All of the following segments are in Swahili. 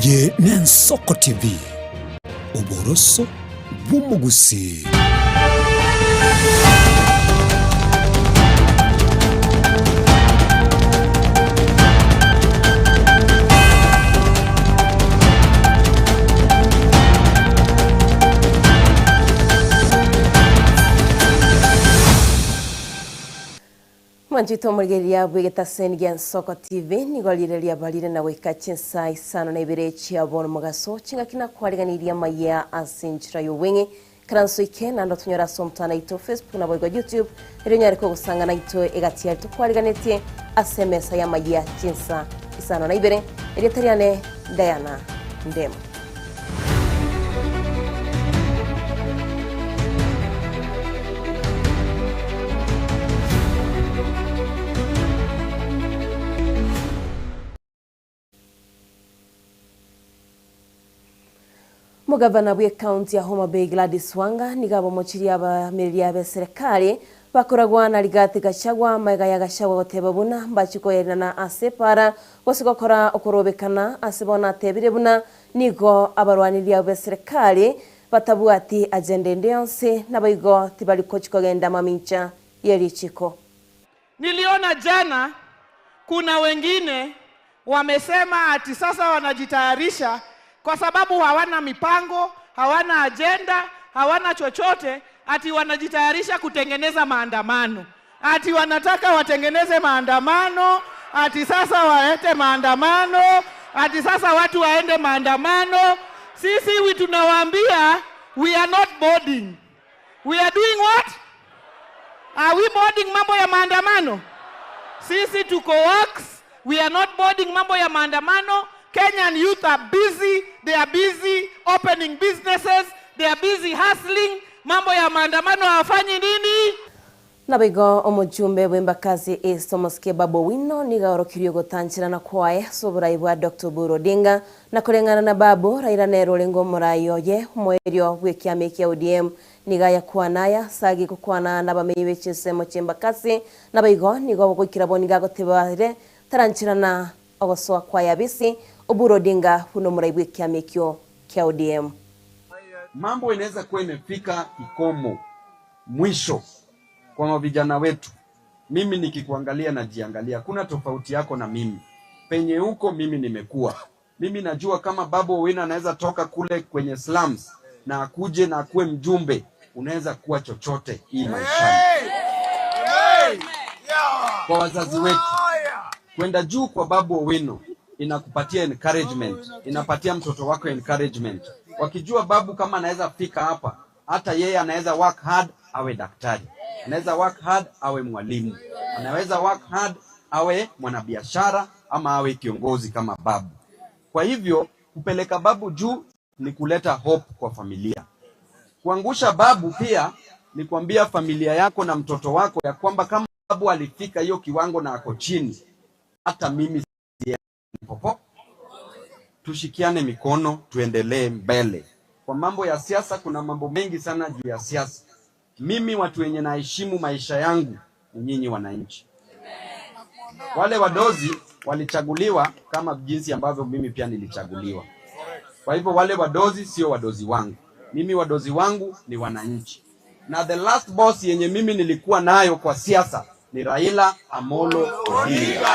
Ye Nensoko TV Uboroso bw'umugusi. Mwanjito murigeria bwegeta sengen Soko TV nigolireria balire na Amayia Chinsa Isano na Ibere chiabona mugaso chinga kina kwariganiria Amayia asinchira yuwengi karanso ikena ndo tunyora somtana ito Facebook na boygo YouTube ero nyariko gusanga na ito egatia to kwariganetie asemesa ya Amayia Chinsa Isano na Ibere eritariane Diana Ndemo. Mugavana bwe county ya Homa Bay Gladys Wanga nigabo mochiria ba miliya be serikali bakoragwa na Rigathi Gachagua maiga ya Gachagua goteba buna mbachiko yerana asepara gosigokora okorobekana asibona tebire buna nigo abarwaniriya be serikali batabuati agenda ndeyonse nabaigo tibaliko chikogenda mamincha yerichiko. Niliona jana kuna wengine wamesema ati sasa wanajitayarisha kwa sababu hawana mipango, hawana agenda, hawana chochote, ati wanajitayarisha kutengeneza maandamano. Ati wanataka watengeneze maandamano, ati sasa waete maandamano, ati sasa watu waende maandamano. Sisi tunawaambia we are not boarding. We are doing what? Are we boarding mambo ya maandamano? Sisi tuko works, we are not boarding mambo ya maandamano. Kenyan youth are busy, they are busy opening businesses, they are busy hustling. Mambo ya maandamano hawafanyi nini? Nabaigo omujumbe w'embakazi Thomas Babo Wino nigaorokirio gotanchira na kwae soburaibwa Dr. Buro Odinga na kurengana na Babu Raila Nero lengo morayo ye mwerio gwikiame kia ODM nigaya kwanaya sagi kukwana na bamenyi chisemo chembakazi nabaigo nigo gwikira boniga gotebare taranchira na ogosoa kwa yabisi Oburo Odinga huno muraibwe kiame kio kia ODM. Mambo inaweza kuwa imefika kikomo mwisho kwa vijana wetu. Mimi nikikuangalia na jiangalia, kuna tofauti yako na mimi. Penye huko mimi nimekuwa. Mimi najua kama Babu Owino anaweza toka kule kwenye slums na akuje na akuwe mjumbe, unaweza kuwa chochote hii maishani. Kwa wazazi wetu, kwenda juu kwa Babu Owino inakupatia encouragement, inapatia mtoto wako encouragement. Wakijua Babu kama anaweza fika hapa, hata yeye anaweza work hard awe daktari. Anaweza work hard awe mwalimu. Anaweza work hard awe mwanabiashara ama awe kiongozi kama Babu. Kwa hivyo kupeleka Babu juu ni kuleta hope kwa familia. Kuangusha Babu pia ni kuambia familia yako na mtoto wako ya kwamba kama Babu alifika hiyo kiwango na ako chini, hata mimi popo. Tushikiane mikono, tuendelee mbele. Kwa mambo ya siasa kuna mambo mengi sana juu ya siasa. Mimi watu wenye naheshimu maisha yangu ni nyinyi wananchi. Wale wadozi walichaguliwa kama jinsi ambavyo mimi pia nilichaguliwa. Kwa hivyo wale wadozi sio wadozi wangu. Mimi wadozi wangu ni wananchi. Na the last boss yenye mimi nilikuwa nayo kwa siasa ni Raila Amolo Odinga.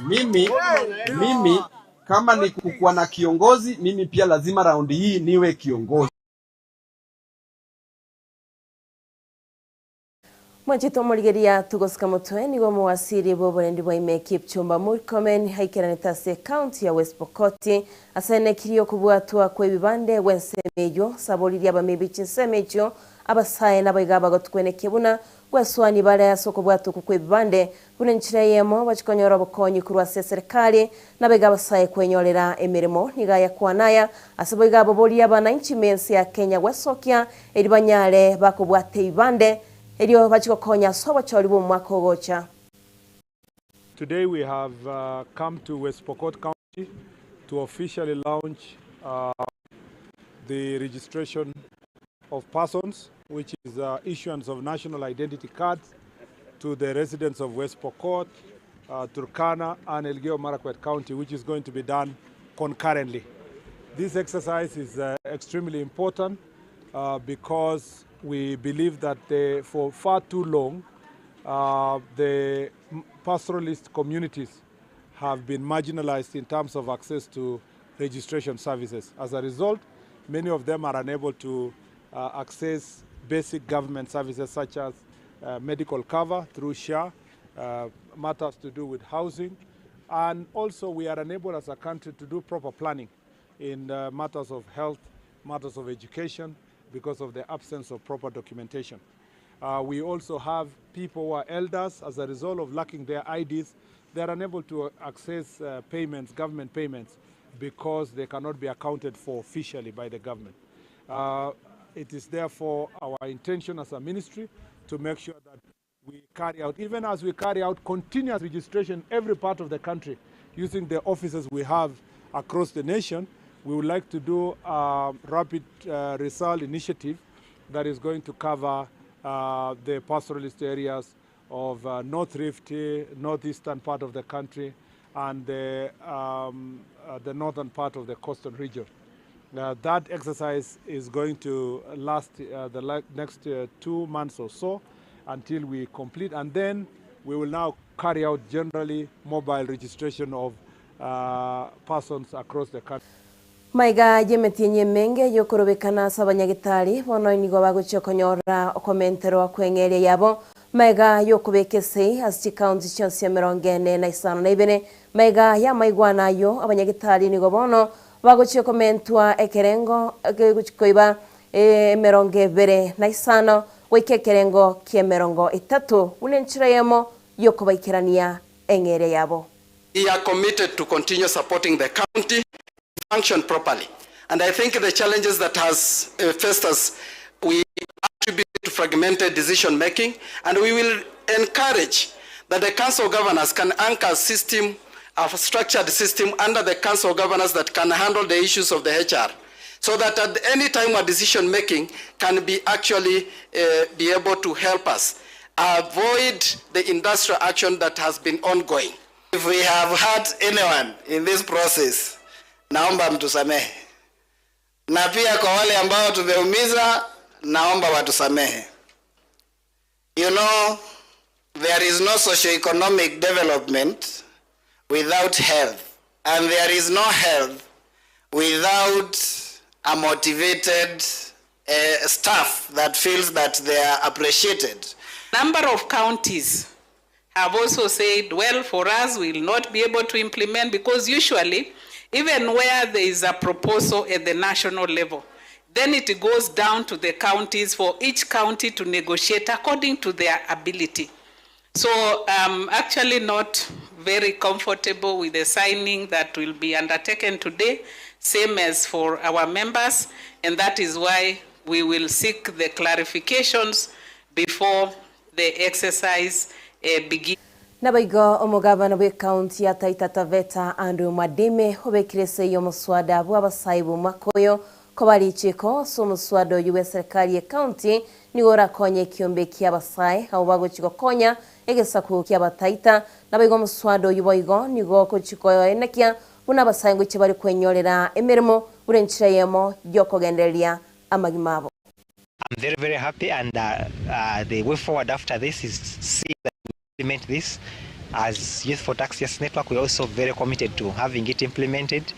Mimi kama ni kukuwa na kiongozi, mimi pia lazima raundi hii niwe kiongozi. Mwanjito murigeria tugosika mutwe nigo muwasiri boborendi bwa imekip chumba Murkomen haikiranitase county ya West Pokot asene kirio kubwatwa kwe bibande wensemejo saboliria bamebichi semejo abasaye nabaiga bagotweneke buna gweswani bare yasoko bwatu kwe bibande bune nchira yemo bachikonyora bokonyi kurwa serikali nabaiga abasaye kwenyorera emirimo nigaya kwanaya asaboiga bobolia bananchi mensi ya Kenya wesokia eribanyale bakobwate ibande. Today we have come to West Pokot County to officially launch the registration of persons, which is issuance of national identity cards to the residents of West Pokot, Turkana, and Elgeyo Marakwet County, which is going to be done concurrently. This exercise is extremely important because we believe that for far too long, the pastoralist communities have been marginalized in terms of access to registration services. As a result, many of them are unable to access basic government services such as medical cover through SHA, matters to do with housing, and also we are unable as a country to do proper planning in matters of health, matters of education, because of the absence of proper documentation. We also have people who are elders. As a result of lacking their IDs, they are unable to access payments, government payments, because they cannot be accounted for officially by the government. It is therefore our intention as a ministry to make sure that we carry out, even as we carry out continuous registration in every part of the country using the offices we have across the nation. We would like to do a rapid result initiative that is going to cover the pastoralist areas of North Rift, northeastern part of the country, and the northern part of the coastal region. That exercise is going to last the next 2 months or so until we complete, and then we will now carry out generally mobile registration of persons across the country. Maiga yemetienye menge yokorobekana sabanyagitari bono nigo baguchokonyora okomentero kwengeria yabo maiga yokobekese as county chonse 45 na ibere maiga ya maigwana yo abanyagitari nigo bono baguchokomentwa ekerengo guchikoiba 25 wikekerengo kie 30 unenchirayemo yokobaikirania engere yabo. We are committed to continue supporting the county function properly. And I think the challenges that has faced us, we attribute to fragmented decision making, and we will encourage that the council governors can anchor a system, a structured system under the council governors that can handle the issues of the HR, so that at any time a decision making can be actually be able to help us avoid the industrial action that has been ongoing. If we have hurt anyone in this process, naomba mtusamehe. Na pia kwa wale ambao tumeumiza, naomba watusamehe. You know, there is no socio-economic development without health. And there is no health without a motivated staff that feels that they are appreciated. Number of counties have also said, well, for us, we will not be able to implement, because usually, even where there is a proposal at the national level, then it goes down to the counties for each county to negotiate according to their ability. So I'm actually not very comfortable with the signing that will be undertaken today, same as for our members, and that is why we will seek the clarifications before the exercise begins. Nabaigo omugabana bwe county ya Taita Taveta Andrew Madime obekirese yo muswada bw'abasaibu makoyo kobali chiko so muswada yuwe serikali ya county nigora konye kiombe ky'abasai abo bagochiko konya egesaku ky'abataita nabaigo muswada yuboigo nigo kochiko enekia una basango kibali kwenyorera emirimo urenchirayemo yokogenderia amagimabo. I'm very happy, and the way forward after this is see that we implement this. As Youth for Tax Network, we're also very committed to having it implemented.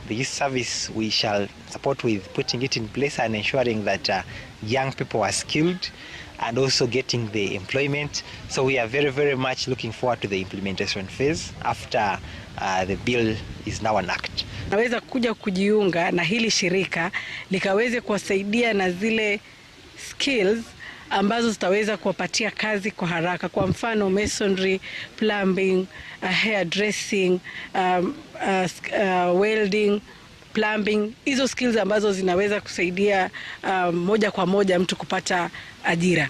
The youth service, we shall support with putting it in place and ensuring that young people are skilled and also getting the employment. So we are very much looking forward to the implementation phase after the bill is now an act. Naweza kuja kujiunga na hili shirika likaweze kuwasaidia na zile skills ambazo zitaweza kuwapatia kazi kwa haraka, kwa mfano masonry, plumbing, hairdressing, welding, plumbing. Hizo skills ambazo zinaweza kusaidia moja kwa moja mtu kupata ajira.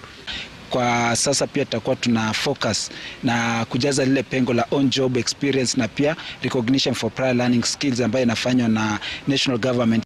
Kwa sasa pia tutakuwa tuna focus na kujaza lile pengo la on job experience na pia recognition for prior learning skills ambayo inafanywa na national government.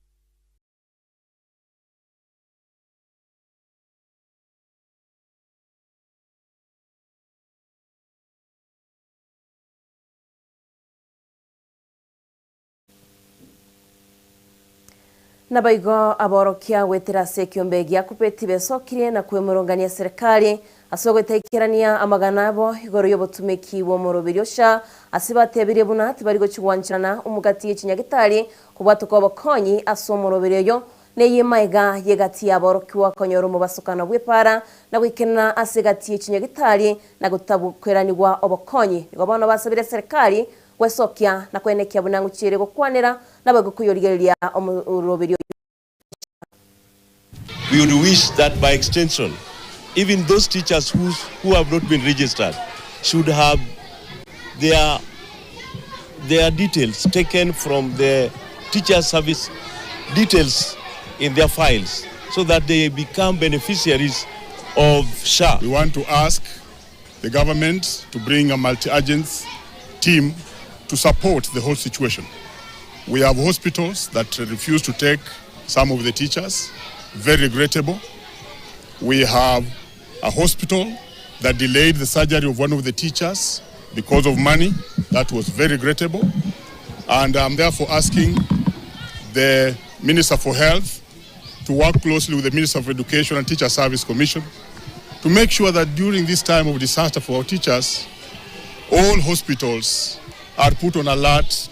Nabaigo aborokia gwetera sekiombe gya kupeti besokire na kwemurongania serikali asogwetekerania amagana abo igoro yobotumiki wo morobiryosha asibatebire buna tibari gochigwanchana umugati y'ikinyagitari kubatuko abakonyi asomorobiryo neye maiga yegati aborokiwa konyoro mu basukana bwepara na gwikena asigati y'ikinyagitari na gutabukweranirwa abakonyi ngobano basabire serikali wesokia na kwenekia bunangu chire gukwanira nabagukuyorigereria omurobiryo. We would wish that by extension, even those teachers who have not been registered should have their details taken from the teacher service details in their files so that they become beneficiaries of SHA. We want to ask the government to bring a multi-agency team to support the whole situation. We have hospitals that refuse to take some of the teachers. Very regrettable. We have a hospital that delayed the surgery of one of the teachers because of money. That was very regrettable. And I'm therefore asking the Minister for Health to work closely with the Minister of Education and Teacher Service Commission to make sure that during this time of disaster for our teachers, all hospitals are put on alert.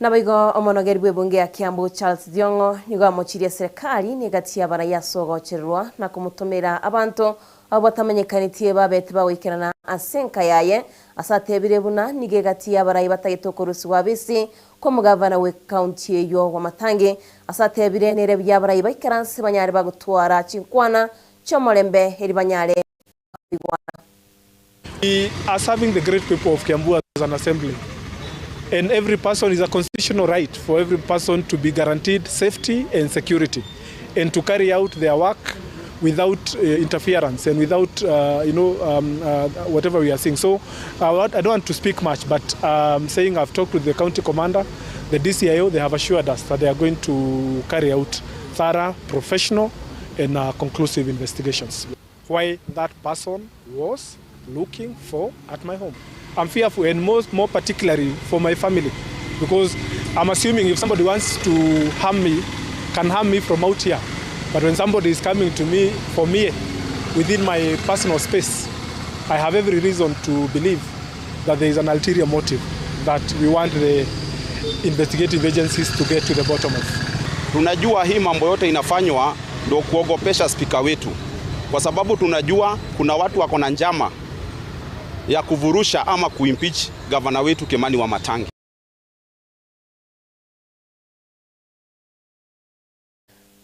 Nabaigo omonogerwe bunge ya Kiambu Charles Diongo nigo amochirie serikali negati ya baraya sogocherwa na kumutomera abantu abatamenyekanitie babete bawikerana asenka yaye asatebire buna nigegati ya barayi batagitokorusi wabisi ko mugavana we county yo wa Matangi asatebire nere bya barayi baikaranse banyare bagutwara chinkwana chomolembe eri banyare. We are serving the great people of Kiambu as an assembly. And every person is a constitutional right for every person to be guaranteed safety and security and to carry out their work without interference and without, whatever we are seeing. So I don't want to speak much, but saying I've talked with the county commander, the DCIO, they have assured us that they are going to carry out thorough, professional and conclusive investigations. Why that person was looking for at my home. I'm fearful, and more particularly for my family, because I'm assuming if somebody wants to harm me, can harm me from out here. But when somebody is coming to me, for me, within my personal space, I have every reason to believe that there is an ulterior motive that we want the investigative agencies to get to the bottom of. Tunajua hii mambo yote inafanywa ndio kuogopesha spika wetu, kwa sababu tunajua kuna watu wako na njama ya kuvurusha ama kuimpeach gavana wetu Kimani wa Matangi.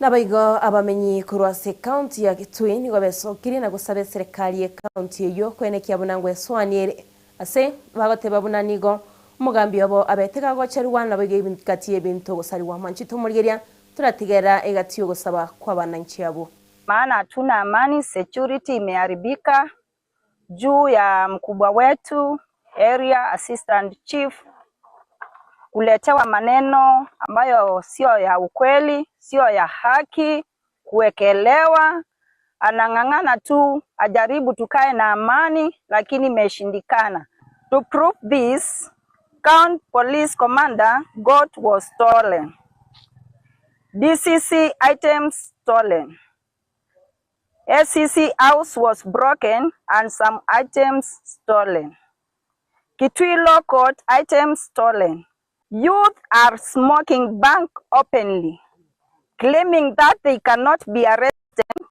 Nabaigo abamenyi kurwase county ya Kitui nigo besokiri na gusabe serikali ya county yo kwenekia bunangwe swaniere ase bagoteba bunanigo umugambi wabo abetega gocherwa nabaigo ibikati ebintu gusariwa manchito murigeria turatigera egatiyo gusaba kwa bananchi yabo. Maana hatuna amani, security imeharibika juu ya mkubwa wetu area assistant chief kuletewa maneno ambayo sio ya ukweli, sio ya haki, kuwekelewa. Anang'ang'ana tu ajaribu tukae na amani, lakini imeshindikana. To prove this, County Police Commander got was stolen. DCC items stolen. SCC house was broken and some items stolen. Kitui Law Court items stolen. Youth are smoking bank openly, claiming that they cannot be arrested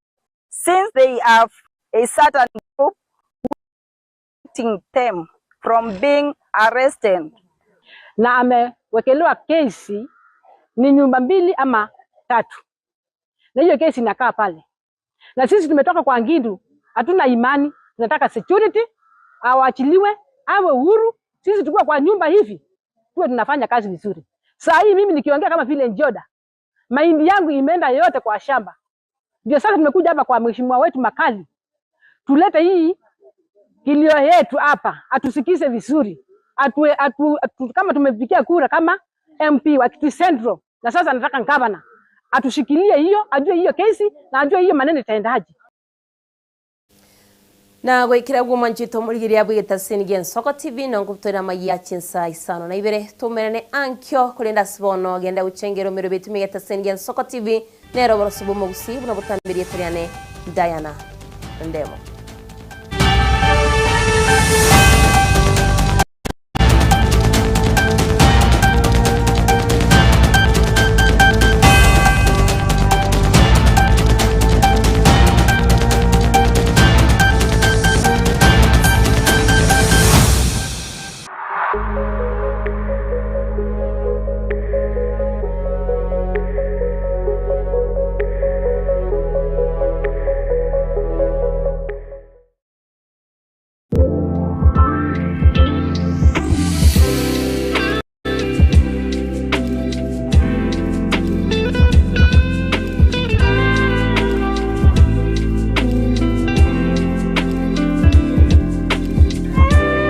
since they have a certain group preventing them from being arrested. Na amewekelewa kesi ni nyumba mbili ama tatu. Na hiyo kesi inakaa pale. Na sisi tumetoka kwa Ngindu, hatuna imani, tunataka security, awaachiliwe, awe uhuru. Sisi tulikuwa kwa nyumba hivi, tuwe tunafanya kazi vizuri. Saa hii mimi nikiongea kama vile njoda, mahindi yangu imeenda yote kwa shamba. Ndio sasa tumekuja hapa kwa mheshimiwa wetu Makali. Tulete hii kilio yetu hapa, atusikize vizuri. Kama tumepigia kura kama MP wa Kitui Central, na sasa nataka gavana atushikilie hiyo, ajue hiyo kesi na ajue hiyo maneno itaendaje. Na gwikira gwo manchito murigiria bwigeta Senigen Soko TV no nguptora Amayia Chinsa Isano na Ibere tumerane ankyo kurenda sibono genda uchengero mero betu migeta Senigen Soko TV nero borosubu mugusi buno butambirie turiane Diana Ndemo.